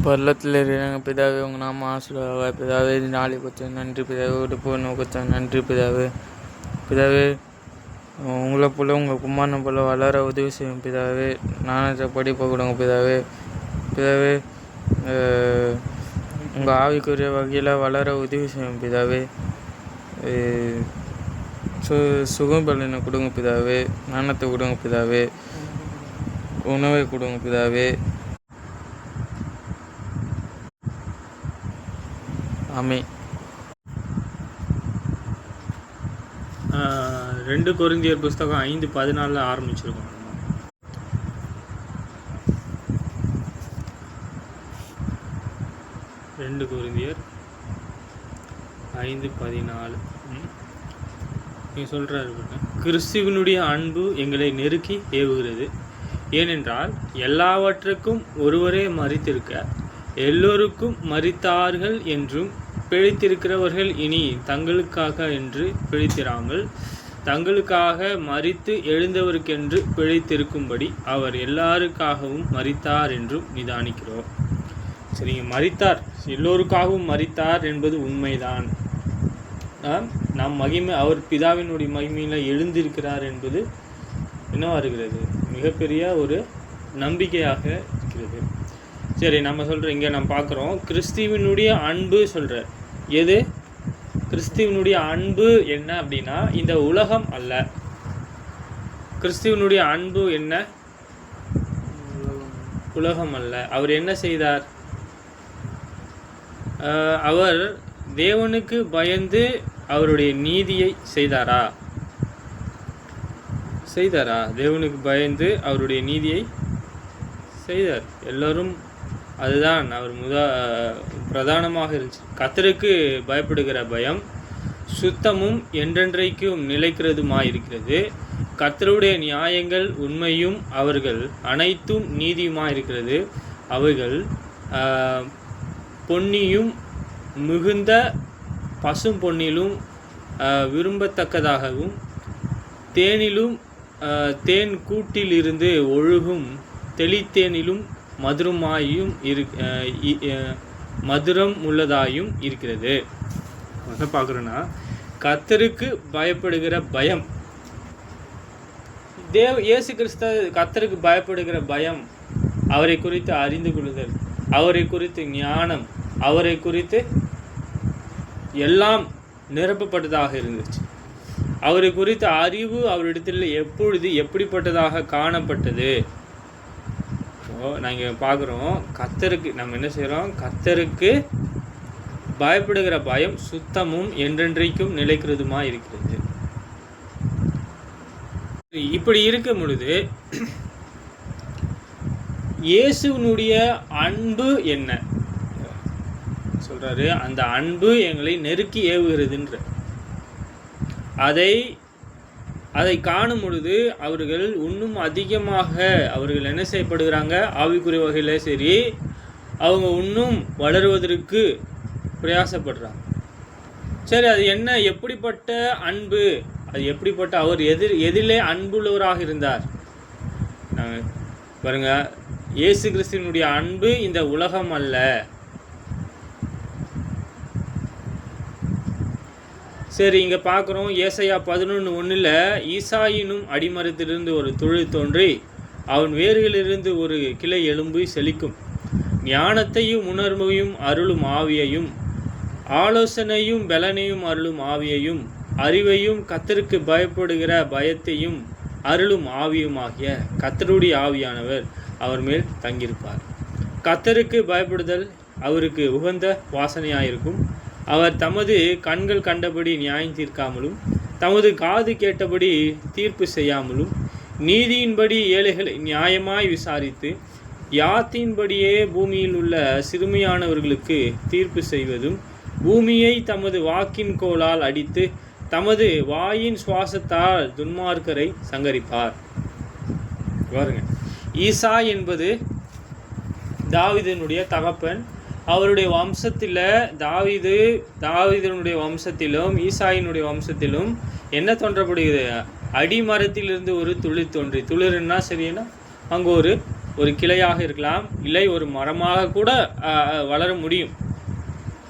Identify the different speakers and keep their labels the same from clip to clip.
Speaker 1: பள்ளத்தில் இருக்கிற பிதாவே உங்கள் நாம ஆசீர்வாதமாக பிதாவே இது நாளை கொஞ்சம் நன்றி பிதாவே ஒரு போன கொஞ்சம் நன்றி பிதாவே பிதாவே உங்களை போல உங்கள் குமாரனை போல வளர உதவி செய்யும் பிதாவே நானத்தை படிப்பை கொடுங்க பிதாவே பிதாவே உங்கள் ஆவிக்குரிய வகையில் வளர உதவி செய்யும் பிதாவே சுகம் பலனை கொடுங்க பிதாவே ஞானத்தை கொடுங்க பிதாவே உணவை கொடுங்க பிதாவே ஆமென்.
Speaker 2: 2 கொரிந்தியர் புஸ்தகம் 5:14 ஆரம்பிச்சிருக்கோம். 2 கொரிந்தியர் 5:14 நீ சொல்கிறாரு, கிறிஸ்துவினுடைய அன்பு எங்களை நெருக்கி ஏவுகிறது. ஏனென்றால் எல்லாவற்றுக்கும் ஒருவரே மரித்திருக்க எல்லோருக்கும் மரித்தார்கள் என்றும் பிழைத்திருக்கிறவர்கள் இனி தங்களுக்காக என்று பிழைத்திராமல் தங்களுக்காக மரித்து எழுந்தவருக்கென்று பிழைத்திருக்கும்படி அவர் எல்லாருக்காகவும் மரித்தார் என்றும் நிதானிக்கிறோம். சரிங்க, மரித்தார், எல்லோருக்காகவும் மரித்தார் என்பது உண்மைதான். நாம் மகிமை, அவர் பிதாவினுடைய மகிமையில் எழுந்திருக்கிறார் என்பது என்ன வருகிறது, மிகப்பெரிய ஒரு நம்பிக்கையாக இருக்கிறது. சரி, நம்ம சொல்கிறோம், இங்கே நம்ம பார்க்குறோம் கிறிஸ்துவினுடைய அன்பு சொல்கிறார். எது கிறிஸ்துவினுடைய அன்பு என்ன அப்படின்னா இந்த உலகம் அல்ல. கிறிஸ்துவினுடைய அன்பு என்ன? உலகம் அல்ல. அவர் என்ன செய்தார்? அவர் தேவனுக்கு பயந்து அவருடைய நீதியை செய்தாரா? தேவனுக்கு பயந்து அவருடைய நீதியை செய்தார். எல்லோரும் அதுதான் அவர் பிரதானமாக இருந்துச்சு. கர்த்தருக்கு பயப்படுகிற பயம் சுத்தமும் என்றென்றைக்கும் நிலைக்கிறதுமாயிருக்கிறது. கர்த்தருடைய நியாயங்கள் உண்மையும் அவர்கள் அனைத்தும் நீதியுமாயிருக்கிறது. அவைகள் பொன்னியும் மிகுந்த பசும் பொன்னிலும் விரும்பத்தக்கதாகவும் தேனிலும் தேன் கூட்டிலிருந்து ஒழுகும் தெளித்தேனிலும் மதுரம் உள்ளதாயும் இருக்கிறது. என்ன பார்க்குறோன்னா, கர்த்தருக்கு பயப்படுகிற பயம், இயேசு கிறிஸ்து கர்த்தருக்கு பயப்படுகிற பயம், அவரை குறித்து அறிந்து கொள்ளுதல், அவரை குறித்து ஞானம், அவரை குறித்து எல்லாம் நிரப்பப்பட்டதாக இருந்துச்சு. அவரை குறித்த அறிவு அவரிடத்தில் எப்பொழுது எப்படிப்பட்டதாக காணப்பட்டது. நாங்கள் பார்க்குறோம், கர்த்தருக்கு நம்ம என்ன செய்கிறோம், கர்த்தருக்கு பயப்படுகிற பயம் சுத்தமும் என்றென்றைக்கும் நிலைக்கிறதுமா இருக்கிறது. இப்படி இருக்கும் பொழுது இயேசுனுடைய அன்பு என்ன சொல்றாரு? அந்த அன்பு எங்களை நெருக்கி ஏவுகிறதுன்ற அதை காணும் பொழுது அவர்கள் இன்னும் அதிகமாக அவர்கள் என்ன செய்யப்படுகிறாங்க, ஆவிக்குரிய வகையில் சரி, அவங்க இன்னும் வளருவதற்கு பிரயாசப்படுறாங்க. சரி, அது என்ன, எப்படிப்பட்ட அன்பு, அது எப்படிப்பட்ட, அவர் எதிலே அன்புள்ளவராக இருந்தார் பாருங்க. இயேசு கிறிஸ்துவினுடைய அன்பு இந்த உலகம் அல்ல. சரி, இங்கே பார்க்குறோம் ஏசாயா 11:1 ஈசாயினும் அடிமரத்திலிருந்து ஒரு துளிர் தோன்றி அவன் வேர்களிலிருந்து ஒரு கிளை எலும்பு செழிக்கும். ஞானத்தையும் உணர்வையும் அருளும் ஆவியையும் ஆலோசனையும் பலனையும் அருளும் ஆவியையும் அறிவையும் கர்த்தருக்கு பயப்படுகிற பயத்தையும் அருளும் ஆவியுமாகிய கர்த்தருடைய ஆவியானவர் அவர் மேல் தங்கியிருப்பார். கர்த்தருக்கு பயப்படுதல் அவருக்கு உகந்த வாசனையாயிருக்கும். அவர் தமது கண்கள் கண்டபடி நியாயம் தீர்க்காமலும் தமது காது கேட்டபடி தீர்ப்பு செய்யாமலும் நீதியின்படி ஏழைகளை நியாயமாய் விசாரித்து யாத்தின்படியே பூமியில் உள்ள சிறுமையானவர்களுக்கு தீர்ப்பு செய்வதும் பூமியை தமது வாக்கின் கோலால் அடித்து தமது வாயின் சுவாசத்தால் துன்மார்க்கரை சங்கரிப்பார். பாருங்க, ஈசா என்பது தாவீதினுடைய தகப்பன். அவருடைய வம்சத்தில் தாவீதினுடைய வம்சத்திலும் ஈசாயினுடைய வம்சத்திலும் என்ன தோன்றப்படுகிறது? அடிமரத்திலிருந்து ஒரு துளிர் தோன்றி, துளிர்னா சரின்னா அங்கே ஒரு ஒரு கிளையாக இருக்கலாம், இல்லை ஒரு மரமாக கூட வளர முடியும்.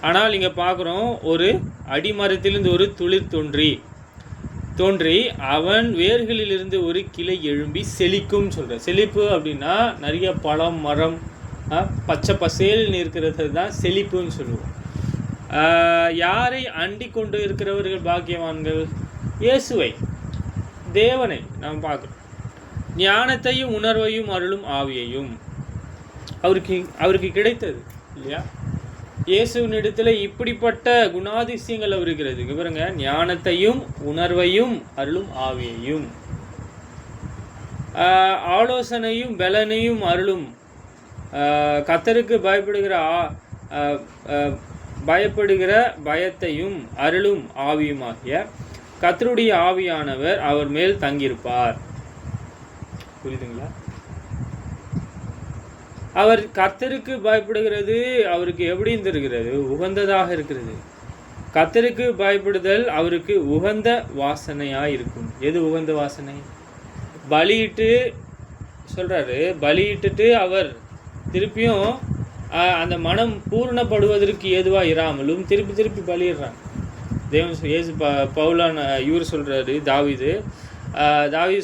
Speaker 2: ஆனால் இங்கே பார்க்குறோம், ஒரு அடிமரத்திலிருந்து ஒரு துளிர் தோன்றி அவன் வேர்களிலிருந்து ஒரு கிளை எழும்பி செழிக்கும் சொல்கிற. செழிப்பு அப்படின்னா நிறைய பழம், மரம், பச்சை பசேல்னு இருக்கிறது தான் செழிப்புன்னு சொல்லுவோம். யாரை அண்டி கொண்டு இருக்கிறவர்கள் பாக்கியவான்கள்? இயேசுவை, தேவனை நாம் பார்க்குறோம். ஞானத்தையும் உணர்வையும் அருளும் ஆவியையும் அவருக்கு கிடைத்தது இல்லையா? இயேசுவின் இடத்துல இப்படிப்பட்ட குணாதிசயங்கள் இருக்கிறது. பாருங்க, ஞானத்தையும் உணர்வையும் அருளும் ஆவியையும், ஆலோசனையும் பலனையும் அருளும், கர்த்தருக்கு பயப்படுகிற பயத்தையும் அருளும் ஆவியுமாகிய கர்த்தருடைய ஆவியானவர் அவர் மேல் தங்கியிருப்பார். புரியுதுங்களா? அவர் கர்த்தருக்கு பயப்படுகிறது அவருக்கு எப்படி இருக்கிறது? உகந்ததாக இருக்கிறது. கர்த்தருக்கு பயப்படுதல் அவருக்கு உகந்த வாசனையாக இருக்கும். எது உகந்த வாசனை? பலியிட்டு சொல்கிறாரு, பலியிட்டுட்டு அவர் திருப்பியும் அந்த மனம் பூர்ணப்படுவதற்கு ஏதுவாக இராமலும் திருப்பி பலியிடுறாங்க. தேவன் இயேசு பவுலான இவர் சொல்கிறாரு, தாவீது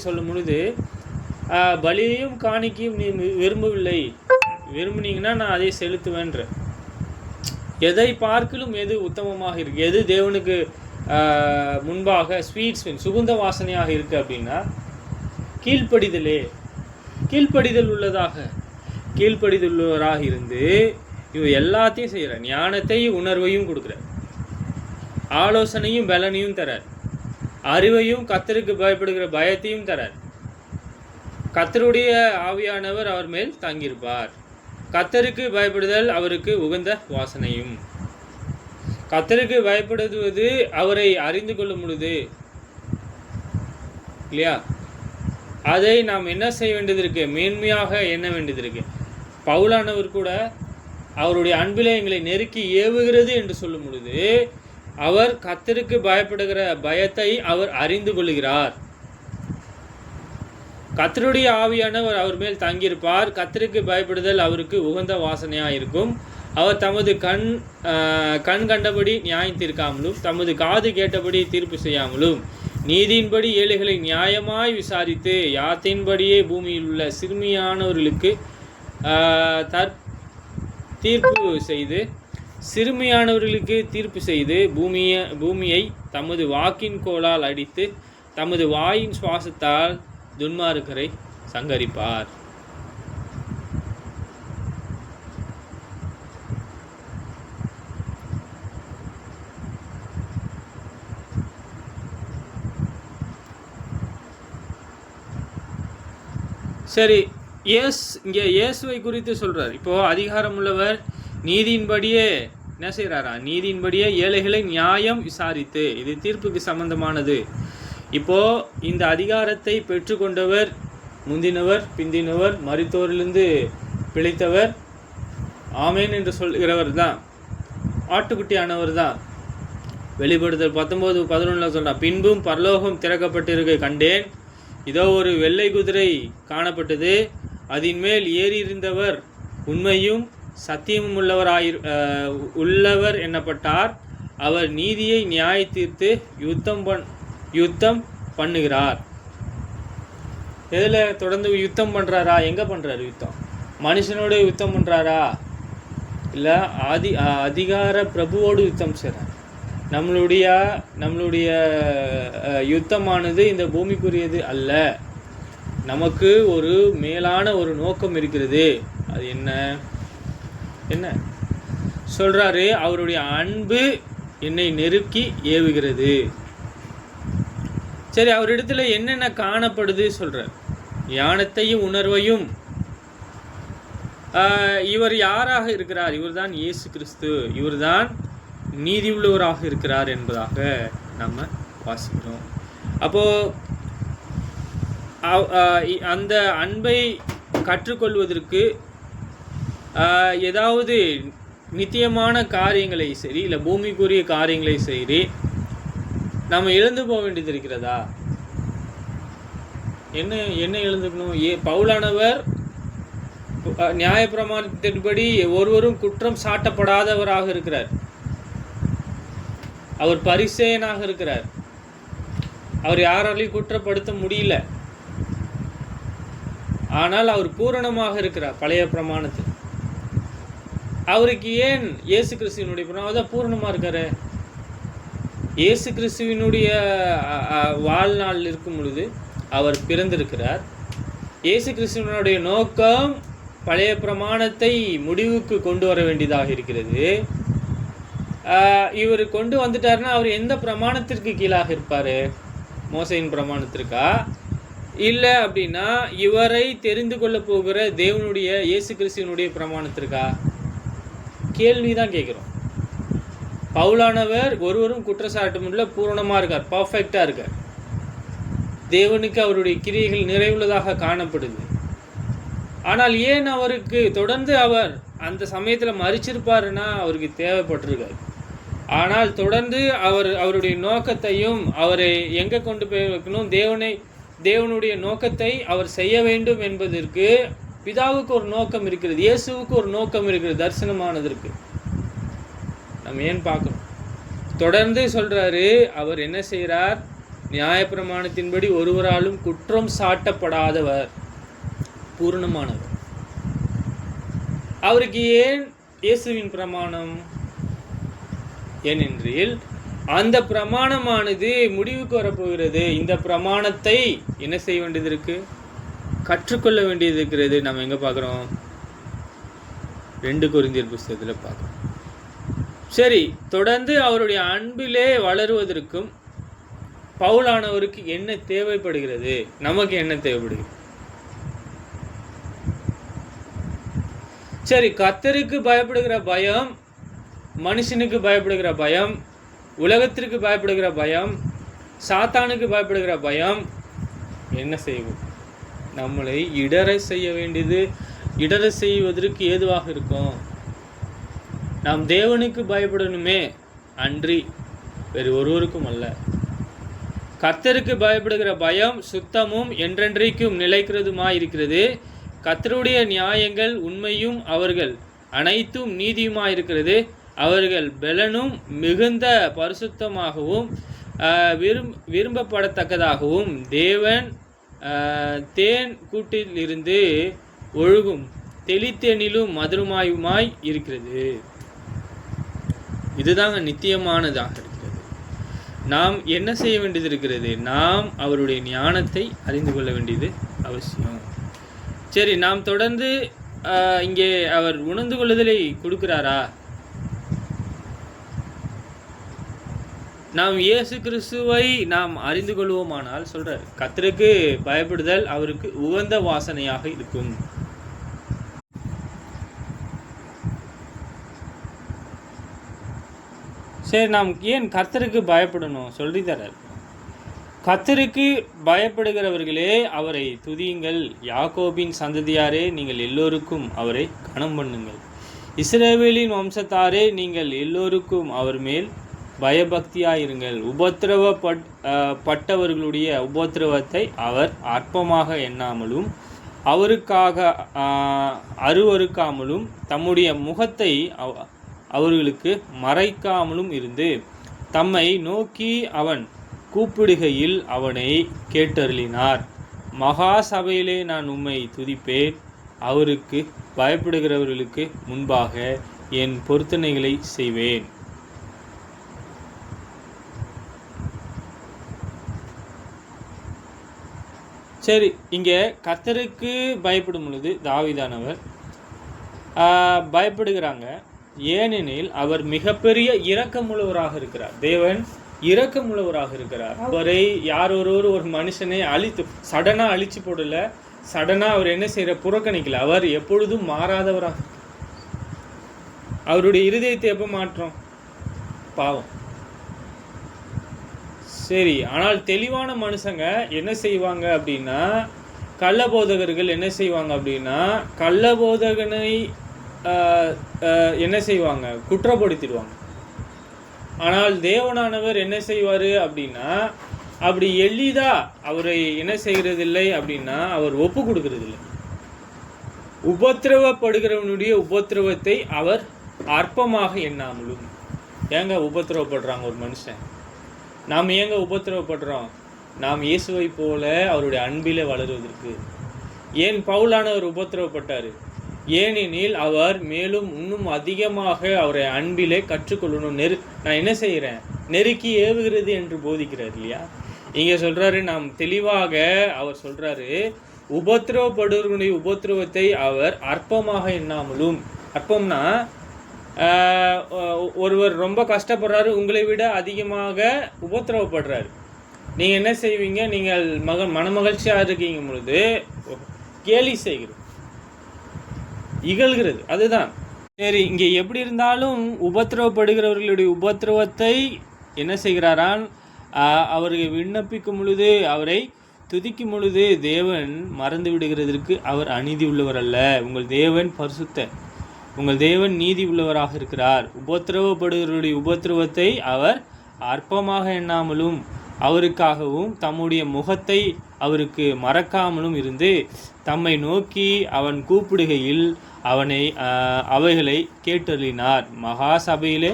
Speaker 2: சொல்லும் பொழுது, பலியையும் காணிக்கையும் நீ விரும்புனீங்கன்னா நான் அதை செலுத்துவேன்ற. எதை பார்க்கலும் எது உத்தமமாக இருக்குது, எது தேவனுக்கு முன்பாக சுகுந்த வாசனையாக இருக்குது அப்படின்னா கீழ்ப்படிதல் உள்ளவராக இருந்து இவர் எல்லாத்தையும் செய்கிறார். ஞானத்தையும் உணர்வையும் கொடுக்குறார், ஆலோசனையும் பலனையும் தரார், அறிவையும் கர்த்தருக்கு பயப்படுகிற பயத்தையும் தரார். கர்த்தருடைய ஆவியானவர் அவர் மேல் தங்கியிருப்பார். கர்த்தருக்கு பயப்படுதல் அவருக்கு உகந்த வாசனையும். கர்த்தருக்கு பயப்படுவது அவரை அறிந்து கொள்ளும் பொழுது இல்லையா, அதை நாம் என்ன செய்ய வேண்டியது இருக்கு? மேன்மையாக எண்ண வேண்டியது இருக்கு. பவுலானவர் கூட அவருடைய அன்பிலே எங்களை நெருக்கி ஏவுகிறது என்று சொல்லும் பொழுது அவர் கர்த்தருக்கு பயப்படுகிற பயத்தை அவர் அறிந்து கொள்கிறார். கர்த்தருடைய ஆவியானவர் அவர் மேல் தங்கியிருப்பார். கர்த்தருக்கு பயப்படுதல் அவருக்கு உகந்த வாசனையாக இருக்கும். அவர் தமது கண் கண்டபடி நியாயம் தீர்க்காமலும் தமது காது கேட்டபடி தீர்ப்பு செய்யாமலும் நீதியின்படி ஏழைகளை நியாயமாய் விசாரித்து யாத்தின்படியே பூமியில் உள்ள சிறுமியானவர்களுக்கு தீர்ப்பு செய்து பூமியை தமது வாக்கின் கோலால் அடித்து தமது வாயின் சுவாசத்தால் துன்மார்க்கரை சங்கரிப்பார். சரி, இங்கே இயேசுவை குறித்து சொல்றார். இப்போ அதிகாரம் உள்ளவர் நீதியின்படியே என்ன செய்கிறாரா? நீதியின்படியே ஏழைகளை நியாயம் விசாரித்து, இது தீர்ப்புக்கு சம்பந்தமானது. இப்போ இந்த அதிகாரத்தை பெற்றுக்கொண்டவர் முந்தினவர், பிந்தினவர், மரித்தோரிலிருந்து பிழைத்தவர், ஆமேன் என்று சொல்கிறவர் தான், ஆட்டுக்குட்டியானவர் தான். வெளிப்படுத்தல் 19:11 சொல்றார், பின்பும் பரலோகம் திறக்கப்பட்டிருக்க கண்டேன், இதோ ஒரு வெள்ளை குதிரை காணப்பட்டது, அதன் மேல் ஏறியிருந்தவர் உண்மையும் சத்தியமும் உள்ளவர் எண்ணப்பட்டார். அவர் நீதியை நியாய தீர்த்து யுத்தம் பண்ணுகிறார். எதில் தொடர்ந்து யுத்தம் பண்ணுறாரா? எங்கே பண்ணுறாரு யுத்தம்? மனுஷனோட யுத்தம் பண்ணுறாரா? இல்லை அதிகார பிரபுவோடு யுத்தம் செய்கிறார். நம்மளுடைய யுத்தமானது இந்த பூமிக்குரியது அல்ல. நமக்கு ஒரு மேலான ஒரு நோக்கம் இருக்கிறது. அது என்ன சொல்கிறாரு? அவருடைய அன்பு என்னை நெருக்கி ஏவுகிறது. சரி, அவரிடத்துல என்னென்ன காணப்படுது சொல்கிறார்? ஞானத்தையும் உணர்வையும். இவர் யாராக இருக்கிறார்? இவர் தான் இயேசு கிறிஸ்து. இவர் தான் நீதி உள்ளவராக இருக்கிறார் என்பதாக நம்ம வாசிக்கிறோம். அப்போது அந்த அன்பை கற்றுக்கொள்வதற்கு ஏதாவது நித்தியமான காரியங்களை சரி, இல்லை பூமிக்குரிய காரியங்களை சரி, நம்ம எழுந்து போக வேண்டியது இருக்கிறதா? என்ன எழுந்துக்கணும்? பவுலானவர் நியாயப்பிரமாணத்தின்படி ஒருவரும் குற்றம் சாட்டப்படாதவராக இருக்கிறார். அவர் பரிசேயனாக இருக்கிறார். அவர் யாராலையும் குற்றப்படுத்த முடியல. ஆனால் அவர் பூரணமாக இருக்கிறார் பழைய பிரமாணத்தில். அவருக்கு ஏன் இயேசு கிறிஸ்துவினுடைய பிரமாணம் தான் பூரணமாக இருக்காரு. இயேசு கிறிஸ்துவினுடைய வாழ்நாள் இருக்கும் பொழுது அவர் பிறந்திருக்கிறார். இயேசு கிறிஸ்துவனுடைய நோக்கம் பழைய பிரமாணத்தை முடிவுக்கு கொண்டு வர வேண்டியதாக இருக்கிறது. இவர் கொண்டு வந்துட்டாருன்னா அவர் எந்த பிரமாணத்திற்கு கீழாக இருப்பார்? மோசையின் பிரமாணத்திற்கா? இல்லை அப்படின்னா இவரை தெரிந்து கொள்ள போகிற தேவனுடைய இயேசு கிறிஸ்துவனுடைய பிரமாணத்திற்கா? கேள்விதான் கேட்குறோம். பவுலானவர் ஒருவரும் குற்றச்சாட்டுமில்ல, பூரணமாக இருக்கார், பர்ஃபெக்டாக இருக்கார். தேவனுக்கு அவருடைய கிரியைகள் நிறைவுள்ளதாக காணப்படுது. ஆனால் ஏன் அவருக்கு தொடர்ந்து அவர் அந்த சமயத்தில் மறிச்சிருப்பாருன்னா அவருக்கு தேவைப்பட்டிருக்காரு. ஆனால் தொடர்ந்து அவருடைய நோக்கத்தையும் அவரை எங்கே கொண்டு போய் வைக்கணும், தேவனுடைய நோக்கத்தை அவர் செய்ய வேண்டும் என்பதற்கு பிதாவுக்கு ஒரு நோக்கம் இருக்கிறது, இயேசுவுக்கு ஒரு நோக்கம் இருக்கிறது, தரிசனமானதற்கு. நம்ம ஏன் பார்க்கணும்? தொடர்ந்து சொல்றாரு, அவர் என்ன செய்கிறார்? நியாயப்பிரமாணத்தின்படி ஒருவராலும் குற்றம் சாட்டப்படாதவர், பூரணமானவர். அவருக்கு ஏன் இயேசுவின் பிரமாணம்? ஏனென்றில் அந்த பிரமாணமானது முடிவுக்கு வரப்போகிறது. இந்த பிரமாணத்தை என்ன செய்ய வேண்டியது இருக்கு? கற்றுக்கொள்ள வேண்டியது இருக்கிறது. நம்ம எங்க பார்க்குறோம்? 2 கொரிந்தியர் புத்தகத்தில் பார்க்குறோம். சரி, தொடர்ந்து அவருடைய அன்பிலே வளருவதற்கும் பவுலானவருக்கு என்ன தேவைப்படுகிறது? நமக்கு என்ன தேவைப்படுகிறது? சரி, கர்த்தருக்கு பயப்படுகிற பயம், மனுஷனுக்கு பயப்படுகிற பயம், உலகத்திற்கு பயப்படுகிற பயம், சாத்தானுக்கு பயப்படுகிற பயம் என்ன செய்வோம்? நம்மளை இடற செய்வதற்கு ஏதுவாக இருக்கும். நாம் தேவனுக்கு பயப்படணுமே அன்றி வேறு ஒருவருக்கும் அல்ல. கர்த்தருக்கு பயப்படுகிற பயம் சுத்தமும் என்றென்றைக்கும் நிலைக்கிறதுமாயிருக்கிறது. கர்த்தருடைய நியாயங்கள் உண்மையும் அவர்கள் அனைத்தும் நீதியுமாயிருக்கிறது. அவர்கள் பலனும் மிகுந்த பரிசுத்தமாகவும் விரும்பப்படத்தக்கதாகவும் தேவன் தேன் கூட்டில் இருந்து ஒழுகும் தெளித்தேனிலும் மதுரமாயுமாய் இருக்கிறது. இதுதாங்க நித்தியமானதாக இருக்கிறது. நாம் என்ன செய்ய வேண்டியது இருக்கிறது? நாம் அவருடைய ஞானத்தை அறிந்து கொள்ள வேண்டியது அவசியம். சரி, நாம் தொடர்ந்து இங்கே அவர் உணர்ந்து கொள்ளுதலை கொடுக்கிறாரா? நாம் இயேசு கிறிஸ்துவை நாம் அறிந்து கொள்வோமானால் சொல்றார், கர்த்தருக்கு பயப்படுதல் அவருக்கு உகந்த வாசனையாக இருக்கும். சரி, நாம் ஏன் கர்த்தருக்கு பயப்படணும் சொல்லி தரார். கர்த்தருக்கு பயப்படுகிறவர்களே அவரை துதியுங்கள், யாக்கோபின் சந்ததியாரே நீங்கள் எல்லோருக்கும் அவரை கனம் பண்ணுங்கள், இஸ்ரவேலின் வம்சத்தாரே நீங்கள் எல்லோருக்கும் அவர் மேல் பயபக்தியாயிருங்கள். பட்டவர்களுடைய உபத்திரவத்தை அவர் அற்பமாக எண்ணாமலும் அவருக்காக அருவருக்காமலும் தம்முடைய முகத்தை அவர்களுக்கு மறைக்காமலும் இருந்து தம்மை நோக்கி அவன் கூப்பிடுகையில் அவனை கேட்டருளினார். மகா சபையிலே நான் உம்மை துதிப்பேன். அவருக்கு பயப்படுகிறவர்களுக்கு முன்பாக என் பொருத்தனைகளை செய்வேன். சரி, இங்கே கர்த்தருக்கு பயப்படும் பொழுது தாவீதானவர் பயப்படுகிறாங்க. ஏனெனில் அவர் மிகப்பெரிய இரக்கமுள்ளவராக இருக்கிறார். தேவன் இரக்கமுள்ளவராக இருக்கிறார். அவரை யார் ஒரு மனுஷனை சடனாக அழிச்சு போடல, சடனாக அவர் என்ன செய்யற புறக்கணிக்கல. அவர் எப்பொழுதும் மாறாதவராக. அவருடைய இருதயத்தை எப்போ மாற்றம்? பாவம். சரி, ஆனால் தெளிவான மனுஷங்க என்ன செய்வாங்க அப்படின்னா, கள்ளபோதகர்கள் என்ன செய்வாங்க அப்படின்னா, கள்ளபோதகனை என்ன செய்வாங்க? குற்றப்படுத்திடுவாங்க. ஆனால் தேவனானவர் என்ன செய்வார் அப்படின்னா, அப்படி எளிதா அவரை என்ன செய்கிறதில்லை அப்படின்னா, அவர் ஒப்பு கொடுக்கறதில்லை. உபத்திரவப்படுகிறவனுடைய உபத்திரவத்தை அவர் அற்பமாக எண்ணாமலும். ஏங்க உபத்திரவப்படுறாங்க ஒரு மனுஷன்? நாம் ஏங்க உபத்திரவப்படுறோம்? நாம் இயேசுவை போல அவருடைய அன்பிலே வளருவதற்கு. ஏன் பவுலானவர் உபத்திரவப்பட்டார்? ஏனெனில் அவர் மேலும் இன்னும் அதிகமாக அவரை அன்பிலே கற்றுக்கொள்ளணும். நான் என்ன செய்கிறேன்? நெருக்கி ஏவுகிறது என்று போதிக்கிறார் இல்லையா? இங்கே சொல்கிறாரு, நாம் தெளிவாக அவர் சொல்கிறாரு, உபத்திரவப்படுவனுடைய உபத்திரவத்தை அவர் அற்பமாக எண்ணாமலும். அற்பம்னா ஒருவர் ரொம்ப கஷ்டப்படுறாரு, உங்களை விட அதிகமாக உபத்திரவப்படுறாரு. நீங்கள் என்ன செய்வீங்க? நீங்கள் மனமகிழ்ச்சியாக இருக்கீங்க பொழுது கேலி செய்கிறது, இகழ்கிறது. அதுதான் சரி. இங்கே எப்படி இருந்தாலும் உபத்திரவப்படுகிறவர்களுடைய உபத்திரவத்தை என்ன செய்கிறாரான்? அவர்கள் விண்ணப்பிக்கும் பொழுது, அவரை துதிக்கும் பொழுது தேவன் மறந்து விடுகிறதற்கு அவர் அநீதி உள்ளவர் அல்ல. உங்கள் தேவன் பரிசுத்த, உங்கள் தேவன் நீதி உள்ளவராக இருக்கிறார். உபத்திரவப்படுகிறவருடைய உபத்திரவத்தை அவர் அற்பமாக எண்ணாமலும் அவருக்காகவும் தம்முடைய முகத்தை அவருக்கு மறக்காமலும் இருந்து தம்மை நோக்கி அவன் கூப்பிடுகையில் அவைகளை கேட்டறினார். மகா சபையிலே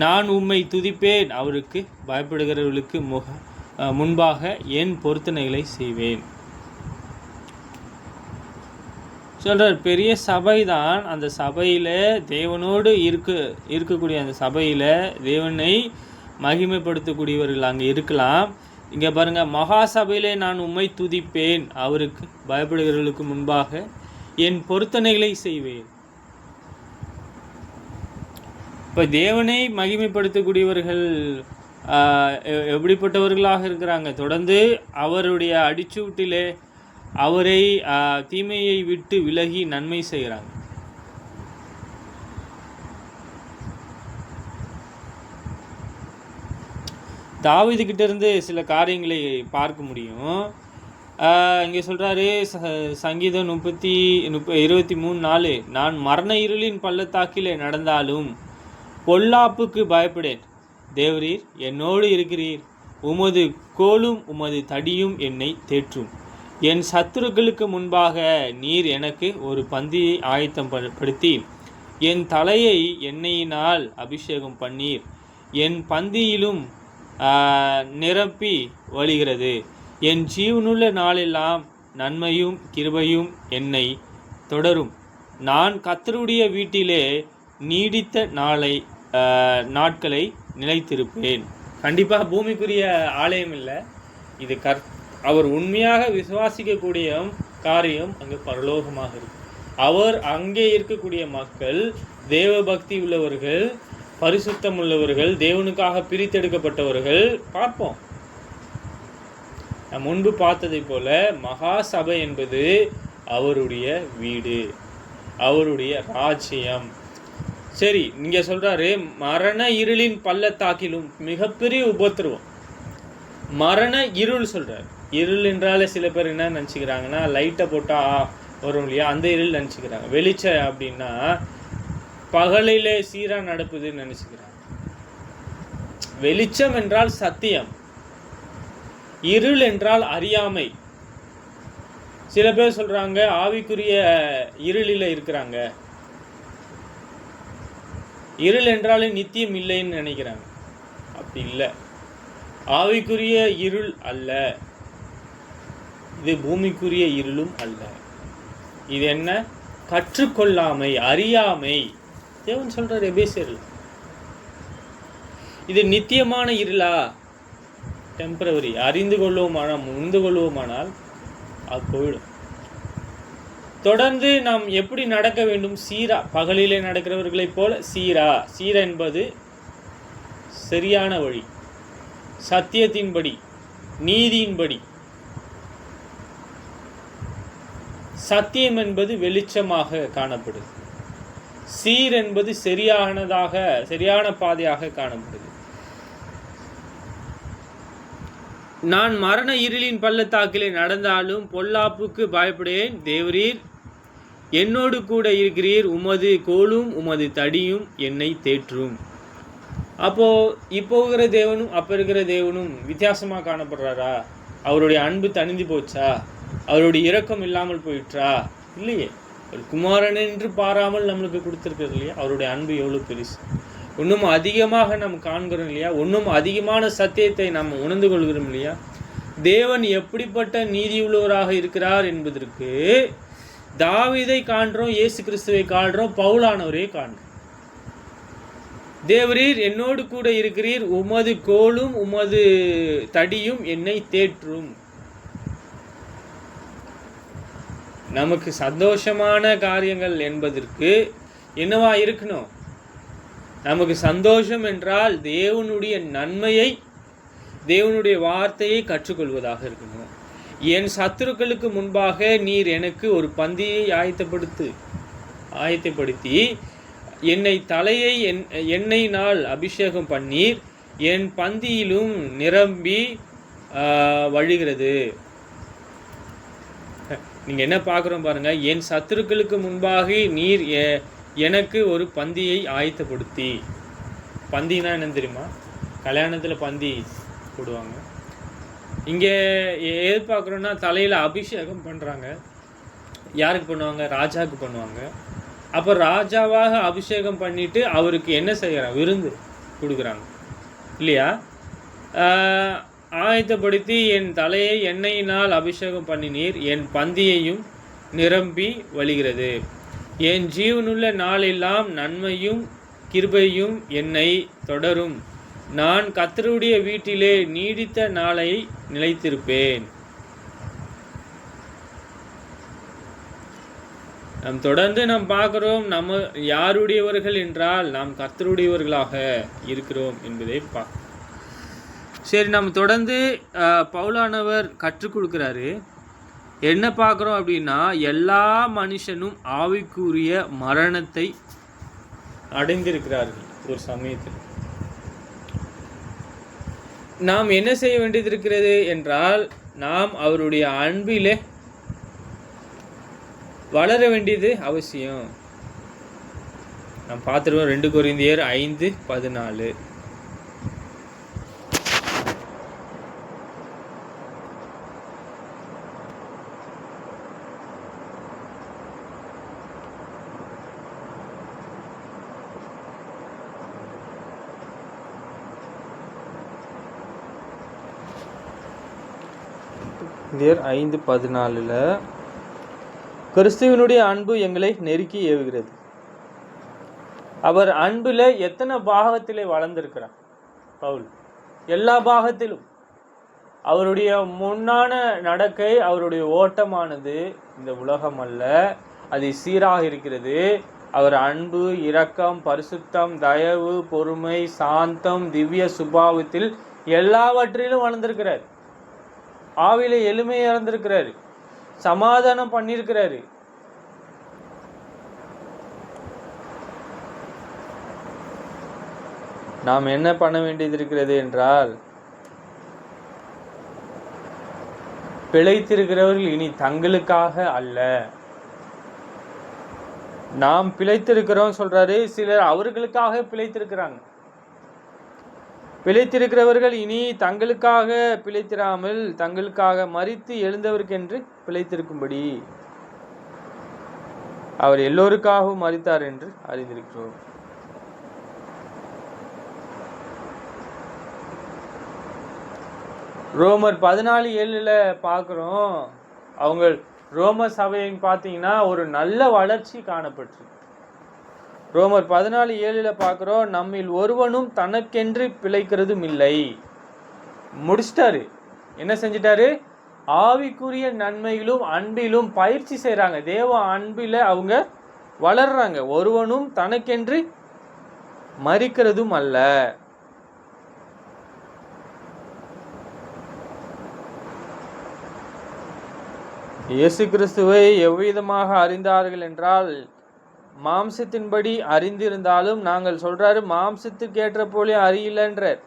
Speaker 2: நான் உம்மை துதிப்பேன், அவருக்கு பயப்படுகிறவர்களுக்கு முன்பாக என் பொருத்தனைகளை செய்வேன் சொல்கிறார். பெரிய சபை தான். அந்த சபையில் தேவனோடு இருக்கக்கூடிய அந்த சபையில் தேவனை மகிமைப்படுத்தக்கூடியவர்கள் அங்கே இருக்கலாம். இங்கே பாருங்கள், மகா சபையிலே நான் உம்மை துதிப்பேன், அவருக்கு பயப்படுகிறவர்களுக்கு முன்பாக என் பொருத்தனைகளை செய்வேன். இப்போ தேவனை மகிமைப்படுத்தக்கூடியவர்கள் எப்படிப்பட்டவர்களாக இருக்கிறாங்க? தொடர்ந்து அவருடைய அடிச்சூட்டிலே அவரை தீமையை விட்டு விலகி நன்மை செய்கிறாங்க. தாவீதுகிட்ட இருந்து சில காரியங்களை பார்க்க முடியும். இங்கே சொல்கிறாரு, சங்கீதம் 23:4, நான் மரண இருளின் பள்ளத்தாக்கிலே நடந்தாலும் பொல்லாப்புக்கு பயப்படேன், தேவரீர் என்னோடு இருக்கிறீர், உமது கோலும் உமது தடியும் என்னை தேற்றும். என் சத்துருக்களுக்கு முன்பாக நீர் எனக்கு ஒரு பந்தியை ஆயத்தம் படுத்தி என் தலையை எண்ணெயினால் அபிஷேகம் பண்ணீர். என் பந்தியிலும் நிரப்பி வழிகிறது. என் ஜீவனுள்ள நாளெல்லாம் நன்மையும் கிருபையும் என்னை தொடரும். நான் கர்த்தருடைய வீட்டிலே நீடித்த நாட்களை நிலைத்திருப்பேன். கண்டிப்பாக பூமிக்குரிய ஆலயம் இல்லை இது, அவர் உண்மையாக விசுவாசிக்கக்கூடிய காரியம் அங்கே பரலோகமாக இருக்கு. அவர் அங்கே இருக்கக்கூடிய மக்கள் தேவ பக்தி உள்ளவர்கள், பரிசுத்தம் உள்ளவர்கள், தேவனுக்காக பிரித்தெடுக்கப்பட்டவர்கள். பார்ப்போம், நான் முன்பு பார்த்ததை போல மகா சபை என்பது அவருடைய வீடு, அவருடைய ராஜ்யம். சரி, நீங்க சொல்றாரு மரண இருளின் பள்ளத்தாக்கிலும் மிகப்பெரிய உபத்திரவம். மரண இருள் சொல்றாரு. இருள் என்றாலே சில பேர் என்ன நினச்சிக்கிறாங்கன்னா, லைட்டை போட்டால் வரும் இல்லையா, அந்த இருள் நினச்சிக்கிறாங்க. வெளிச்சம் அப்படின்னா பகலிலே சீராக நடப்புதுன்னு நினச்சிக்கிறாங்க. வெளிச்சம் என்றால் சத்தியம், இருள் என்றால் அறியாமை. சில பேர் சொல்கிறாங்க ஆவிக்குரிய இருளில் இருக்கிறாங்க, இருள் என்றாலே நித்தியம் இல்லைன்னு நினைக்கிறாங்க. அப்படி இல்லை, ஆவிக்குரிய இருள் அல்ல, இது பூமிக்குரிய இருளும் அல்ல. இது என்ன? கற்றுக்கொள்ளாமை, அறியாமை. தேவன் சொல்றார் எபேசியர்ல, இது நித்தியமான இருளா? டெம்பரவரி. அறிந்து கொள்வோமானால், உணர்ந்து கொள்வோமானால் அது போயிடும். தொடர்ந்து நாம் எப்படி நடக்க வேண்டும்? சீரா, பகலிலே நடக்கிறவர்களைப் போல சீரா. சீரா என்பது சரியான வழி, சத்தியத்தின்படி, நீதியின்படி. சத்தியம் என்பது வெளிச்சமாக காணப்படுது, சீர் என்பது சரியான பாதையாக காணப்படுது. நான் மரண இருளின் பள்ளத்தாக்கிலே நடந்தாலும் பொல்லாப்புக்கு பயப்படேன், தேவரீர் என்னோடு கூட இருக்கிறீர், உமது கோலும் உமது தடியும் என்னை தேற்றும். அப்போ இப்போ இருக்கிற தேவனும் அப்போ இருக்கிற தேவனும் வித்தியாசமாக காணப்படுறாரா? அவருடைய அன்பு தணிந்து போச்சா? அவருடைய இரக்கம் இல்லாமல் போயிற்றா? இல்லையே. ஒரு குமாரன் என்று பாராமல் நம்மளுக்கு கொடுத்துருக்கிறது இல்லையா? அவருடைய அன்பு எவ்வளோ பெருசு. இன்னும் அதிகமாக நம்ம காண்கிறோம் இல்லையா? இன்னும் அதிகமான சத்தியத்தை நம்ம உணர்ந்து கொள்கிறோம் இல்லையா? தேவன் எப்படிப்பட்ட நீதி உள்ளவராக இருக்கிறார் என்பதற்கு தாவீதை காண்றோம், இயேசு கிறிஸ்துவை காண்றோம், பவுலானவரை காண்றோம். தேவரீர் என்னோடு கூட இருக்கிறீர், உமது கோலும் உமது தடியும் என்னை தேற்றும். நமக்கு சந்தோஷமான காரியங்கள் என்பதற்கு என்னவா இருக்கணும்? நமக்கு சந்தோஷம் என்றால் தேவனுடைய நன்மையை, தேவனுடைய வார்த்தையை கற்றுக்கொள்வதாக இருக்கணும். என் சத்துருக்களுக்கு முன்பாக நீர் எனக்கு ஒரு பந்தியை ஆயத்தப்படுத்தி என்னை தலையை எண்ணெயினால் அபிஷேகம் பண்ணீர், என் பந்தியிலும் நிரம்பி வழிகிறது. நீங்கள் என்ன பார்க்குறோம் பாருங்க, என் சத்துருக்களுக்கு முன்பாக நீர் எனக்கு ஒரு பந்தியை ஆயத்தப்படுத்தி. பந்தினா என்னன்னு தெரியுமா? கல்யாணத்தில் பந்தி போடுவாங்க. இங்கே எது பார்க்குறோன்னா தலையில் அபிஷேகம் பண்ணுறாங்க. யாருக்கு பண்ணுவாங்க? ராஜாவுக்கு பண்ணுவாங்க. அப்போ ராஜாவாக அபிஷேகம் பண்ணிவிட்டு அவருக்கு என்ன செய்கிறாங்க? விருந்து கொடுக்குறாங்க இல்லையா? ஆயத்தப்படுத்தி என் தலையை எண்ணெயினால் அபிஷேகம் பண்ணினீர், என் பந்தியையும் நிரம்பி வழிகிறது. என் ஜீவனுள்ள நாளெல்லாம் நன்மையும் கிருபையும் என்னை தொடரும். நான் கர்த்தருடைய வீட்டிலே நீடித்த நாளை நிலைத்திருப்பேன். நாம் தொடர்ந்து நாம் பார்க்கிறோம், நம்ம யாருடையவர்கள் என்றால் நாம் கர்த்தருடையவர்களாக இருக்கிறோம் என்பதை பார்க்கிறோம். சரி, நம்ம தொடர்ந்து பவுலானவர் கற்றுக் கொடுக்குறாரு. என்ன பார்க்குறோம் அப்படின்னா, எல்லா மனுஷனும் ஆவிக்குரிய மரணத்தை அடைந்திருக்கிறார்கள். ஒரு சமயத்தில் நாம் என்ன செய்ய வேண்டியது இருக்கிறது என்றால், நாம் அவருடைய அன்பிலே வளர வேண்டியது அவசியம். நாம் பார்த்துருவோம் 2 கொரிந்தியர் 5:14. கொரிந்தியர் 5:14 கிறிஸ்துவினுடைய அன்பு எங்களை நெருக்கி ஏவுகிறது. அவர் அன்புல எத்தனை பாகத்திலே வளர்ந்திருக்கிறார் பவுல்? எல்லா பாகத்திலும். அவருடைய முன்னான நடக்கை, அவருடைய ஓட்டமானது இந்த உலகம் அல்ல, அது சீராக இருக்கிறது. அவர் அன்பு, இரக்கம், பரிசுத்தம், தயவு, பொறுமை, சாந்தம், திவ்ய சுபாவத்தில் எல்லாவற்றிலும் வளர்ந்திருக்கிறார். ஆவில எளிமையாக இறந்திருக்கிறாரு, சமாதானம் பண்ணியிருக்கிறாரு. நாம் என்ன பண்ண வேண்டியது இருக்கிறது என்றால், பிழைத்திருக்கிறவர்கள் இனி தங்களுக்காக அல்ல. நாம் பிழைத்திருக்கிறோம் சொல்றாரு, சிலர் அவர்களுக்காக பிழைத்திருக்கிறாங்க. பிழைத்திருக்கிறவர்கள் இனி தங்களுக்காக பிழைத்திராமல் தங்களுக்காக மரித்து எழுந்தவருக்கென்று பிழைத்திருக்கும்படி அவர் எல்லோருக்காகவும் மரித்தார் என்று அறிந்திருக்கிறோம். ரோமர் 14:7 பார்க்குறோம். அவங்க ரோம சபையை பார்த்தீங்கன்னா ஒரு நல்ல வளர்ச்சி காணப்பட்டு. ரோமர் 14:7 பார்க்குறோம், நம்மில் ஒருவனும் தனக்கென்று பிழைக்கிறதும் இல்லை. முடிச்சிட்டாரு. என்ன செஞ்சிட்டாரு? ஆவிக்குரிய நன்மையிலும் அன்பிலும் பயிற்சி செய்கிறாங்க. தேவ அன்பில் அவங்க வளர்றாங்க. ஒருவனும் தனக்கென்று மரிக்கிறதும் அல்ல. இயேசு கிறிஸ்துவை எவ்விதமாக அறிந்தார்கள் என்றால், மாம்சத்தின்படி அறிந்திருந்தாலும் நாங்கள் சொல்றாரு மாம்சத்துக்கு ஏற்ற போலே அறியலன்றார்.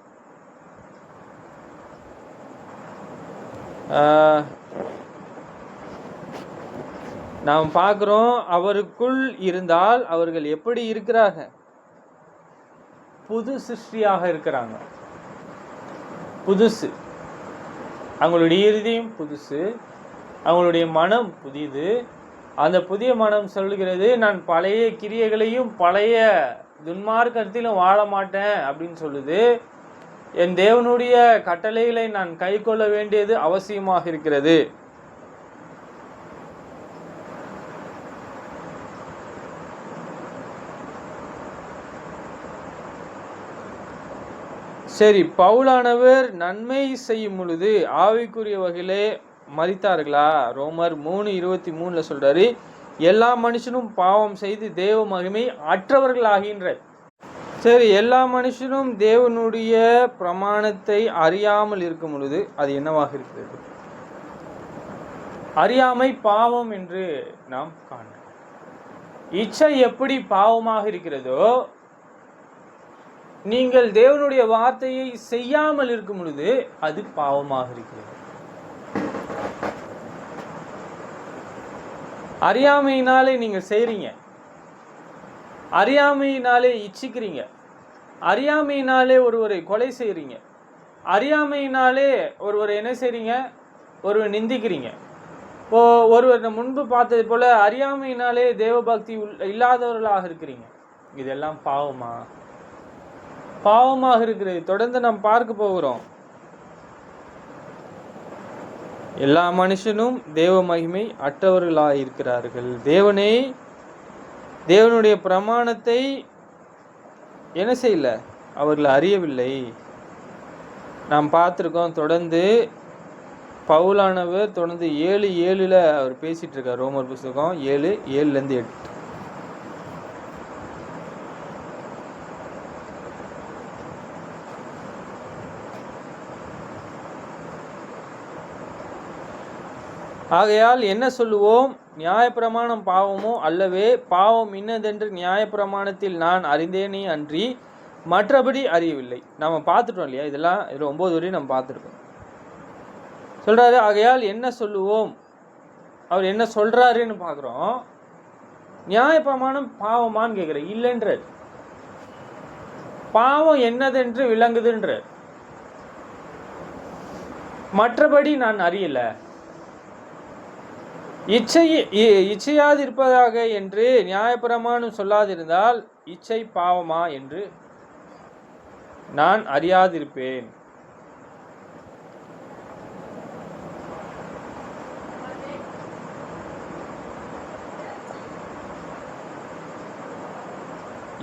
Speaker 2: நாம் பார்க்கிறோம், அவருக்குள் இருந்தால் அவர்கள் எப்படி இருக்கிறாங்க? புது சிருஷ்டியாக இருக்கிறாங்க. புதுசு. அவங்களுடைய இருதயம் புதுசு, அவங்களுடைய மனம் புதிது, அந்த புதிய மனம் சொல்லுகிறது, நான் பழைய கிரியைகளையும் பழைய துன்மார்க்கத்திலும் வாழ மாட்டேன் அப்படின்னு சொல்லுது. என் தேவனுடைய கட்டளைகளை நான் கை கொள்ள வேண்டியது அவசியமாக இருக்கிறது. சரி, பவுலானவர் நன்மை செய்யும் பொழுது ஆவிக்குரிய வகையிலே மரித்தார்களா? ரோமர் 3:23 சொல்றாரு, எல்லா மனுஷனும் பாவம் செய்து தேவ மகிமை அற்றவர்கள் ஆகின்ற. சரி, எல்லா மனுஷனும் தேவனுடைய பிரமாணத்தை அறியாமல் இருக்கும் பொழுது அது என்னவாக இருக்கிறது? அறியாமை பாவம் என்று நாம் காண்கிறோம். இச்சை எப்படி பாவமாக இருக்கிறதோ, நீங்கள் தேவனுடைய வார்த்தையை செய்யாமல் இருக்கும் பொழுது அது பாவமாக இருக்கிறது. அறியாமையினாலே நீங்கள் செய்றீங்க, அறியாமையினாலே இச்சிக்கிறீங்க, அறியாமையினாலே ஒருவரை கொலை செய்றீங்க, அறியாமையினாலே ஒருவரை என்ன செய்றீங்க? ஒருவர் நிந்திக்கிறீங்க. இப்போ ஒருவர் முன்பு பார்த்தது போல அறியாமையினாலே தேவபக்தி இல்லாதவர்களாக இருக்கிறீங்க. இதெல்லாம் பாவமா? பாவமாக இருக்கிறது. தொடர்ந்து நாம் பார்க்க போகிறோம். எல்லா மனுஷனும் தேவ மகிமை அற்றவர்களாக இருக்கிறார்கள். தேவனுடைய பிரமாணத்தை என்ன செய்யல? அவர்கள் அறியவில்லை. நாம் பார்த்துருக்கோம். தொடர்ந்து பவுலானவர் தொடர்ந்து 7:7 அவர் பேசிட்டு இருக்கார். ரோமர் புத்தகம் 7:7-8. ஆகையால் என்ன சொல்லுவோம்? நியாயப்பிரமாணம் பாவமோ? அல்லவே. பாவம் இன்னதென்று நியாயப்பிரமாணத்தில் நான் அறிந்தேனே அன்றி மற்றபடி அறியவில்லை. நம்ம பார்த்துட்டோம் இல்லையா? இதெல்லாம் 9 வரையும் நம்ம பார்த்துருக்கோம். சொல்றாரு, ஆகையால் என்ன சொல்லுவோம்? அவர் என்ன சொல்றாருன்னு பார்க்குறோம். நியாயப்பிரமாணம் பாவமான்னு கேட்குற இல்லைன்ற. பாவம் என்னதென்று விளங்குதுன்ற. மற்றபடி நான் அறியல. இச்சையாதிருப்பதாக என்று நியாயப்பிரமாணம் சொல்லாதிருந்தால் இச்சை பாவமா என்று நான் அறியாதிருப்பேன்.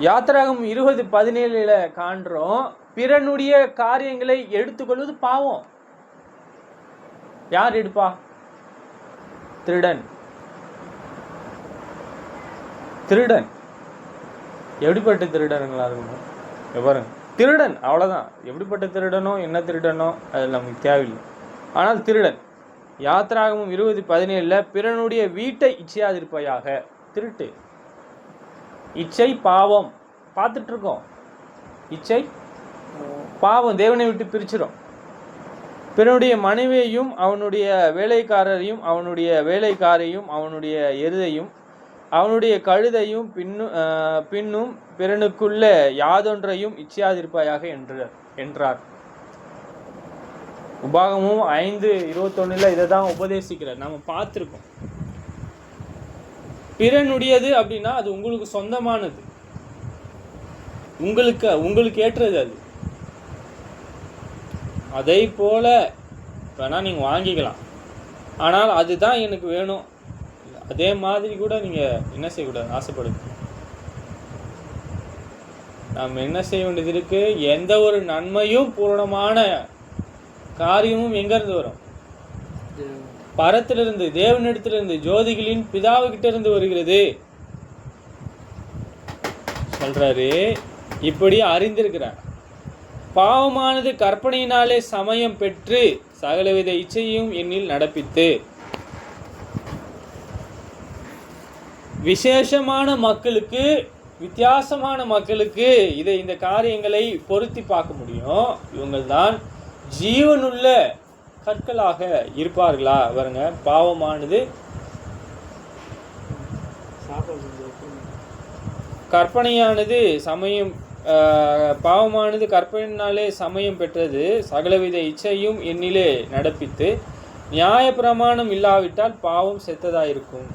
Speaker 2: யாத்திராகம் 20:17 காண்றோம். பிறனுடைய காரியங்களை எடுத்துக்கொள்வது பாவம். யார் எடுப்பா? திருடன். திருடன் எப்படிப்பட்ட திருடனுங்களா இருக்கணும்? பாருங்க, திருடன் அவ்வளோதான். எப்படிப்பட்ட திருடனோ என்ன திருடனோ அது நமக்கு தேவையில்லை. ஆனால் திருடன். யாத்திராகமும் 20:17 பிறனுடைய வீட்டை இச்சையாதிருப்பையாக. திருட்டு, இச்சை பாவம். பார்த்துட்டு இருக்கோம். இச்சை பாவம், தேவனை விட்டு பிரிச்சிடும். பிறனுடைய மனைவியையும் அவனுடைய வேலைக்காரரையும் அவனுடைய வேலைக்காரையும் அவனுடைய எருதையும் அவனுடைய கழுதையும் பின்னும் பிறனுக்குள்ள யாதொன்றையும் இச்சையாதிருப்பாயாக என்றார். உபாகமும் 5:21 இதை தான் உபதேசிக்கிறார். நம்ம பார்த்துருக்கோம். பிறனுடையது அப்படின்னா அது உங்களுக்கு சொந்தமானது, உங்களுக்கு ஏற்றது. அது அதை போல வேணா நீங்க வாங்கிக்கலாம். ஆனால் அதுதான் எனக்கு வேணும், அதே மாதிரி கூட நீங்க என்ன செய்யக்கூடாது? ஆசைப்படுங்க. நாம் என்ன செய்ய வேண்டியது இருக்கு? எந்த ஒரு நன்மையும் பூரணமான காரியமும் எங்க இருந்து வரும்? பரத்திலிருந்து, தேவனிடத்திலிருந்து, ஜோதிகளின் பிதாவுகிட்ட இருந்து வருகிறது சொல்றாரு. இப்படி அறிந்திருக்கிறார். பாவமானது கற்பனையினாலே சமயம் பெற்று சகலவித இச்சையும் என்னில் நடப்பித்து. விசேஷமான மக்களுக்கு, வித்தியாசமான மக்களுக்கு இந்த காரியங்களை பொருத்தி பார்க்க முடியும். இவங்கள்தான் ஜீவனுள்ள கற்களாக இருப்பார்களா? பாருங்க, பாவமானது கற்பனையானது சமயம், பாவமானது கற்பனையினாலே சமயம் பெற்றது சகலவித இச்சையும் என்னிலே நடப்பித்து. நியாய பிரமாணம் இல்லாவிட்டால் பாவம் செத்ததாயிருக்கும்.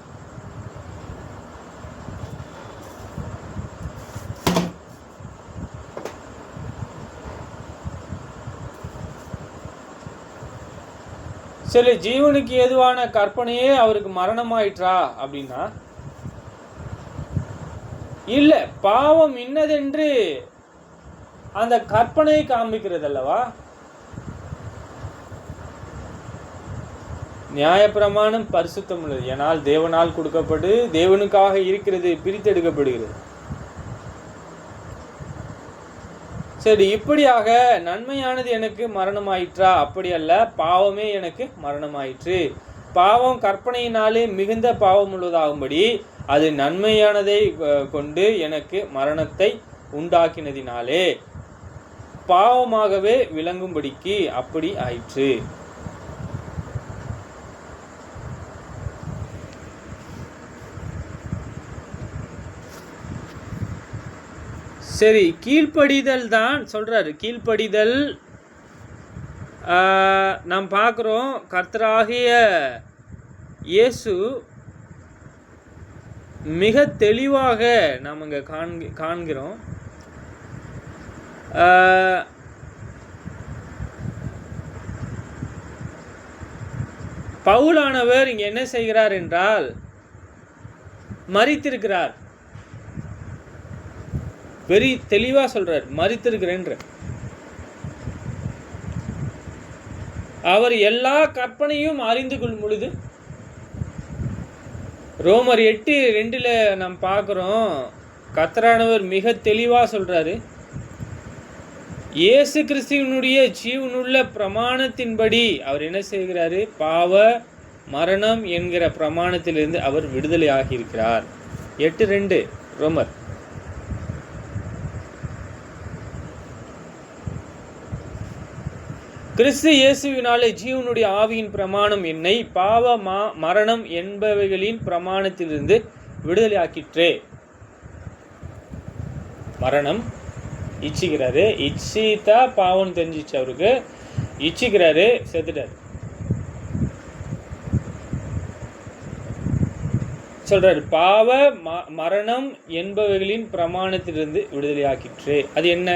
Speaker 2: சரி, ஜீவனுக்கு ஏதுவான கற்பனையே அவருக்கு மரணமாயிற்றா அப்படின்னா இல்ல, பாவம் இன்னதென்று அந்த கற்பனையை காண்பிக்கிறது அல்லவா. நியாயப்பிரமாணம் பரிசுத்தம் உள்ளது, ஏனால் தேவனால் கொடுக்கப்பட்டு தேவனுக்காக இருக்கிறது, பிரித்தெடுக்கப்படுகிறது. சரி, இப்படியாக நன்மையானது எனக்கு மரணமாயிற்றா? அப்படி அல்ல, பாவமே எனக்கு மரணமாயிற்று. பாவம் கற்பனையினாலே மிகுந்த பாவம் உள்ளதாகும்படி அது நன்மையானதை கொண்டு எனக்கு மரணத்தை உண்டாக்கினதினாலே பாவமாகவே விளங்கும்படிக்கு அப்படி ஆயிற்று. சரி, கீழ்ப்படிதல் தான் சொல்றாரு. கீழ்ப்படிதல் நாம் பார்க்குறோம். கர்த்தராகிய இயேசு மிக தெளிவாக நாம் இங்கே காண்கிறோம். பவுலானவர் இங்கே என்ன செய்கிறார் என்றால் மரித்திருக்கிறார். வெரி தெளிவா சொல்றார், மரித்திருக்கிறேன்ற. அவர் எல்லா கற்பனையும் அறிந்து கொள்ளும் பொழுது ரோமர் 8:2 நாம் பார்க்கிறோம். கர்த்தரானவர் மிக தெளிவா சொல்றாரு, இயேசு கிறிஸ்துவினுடைய ஜீவனுள்ள பிரமாணத்தின்படி அவர் என்ன செய்கிறாரு? பாவ மரணம் என்கிற பிரமாணத்திலிருந்து அவர் விடுதலை ஆகியிருக்கிறார். 8:2 ரோமர். கிறிஸ்து இயேசுவினாலே ஜீவனுடைய ஆவியின் பிரமாணம் என்னை பாவ மரணம் என்பவைகளின் பிரமாணத்திலிருந்து விடுதலை ஆக்கிற்றே. மரணம் இச்சிக்கிறாரு, இச்சித்தா பாவம் தெரிஞ்சிச்சு அவருக்கு, இச்சிக்கிறாரு, செத்துட்டாரு. சொல்றாரு, பாவ மரணம் என்பவைகளின் பிரமாணத்திலிருந்து விடுதலை ஆக்கிற்றே. அது என்ன?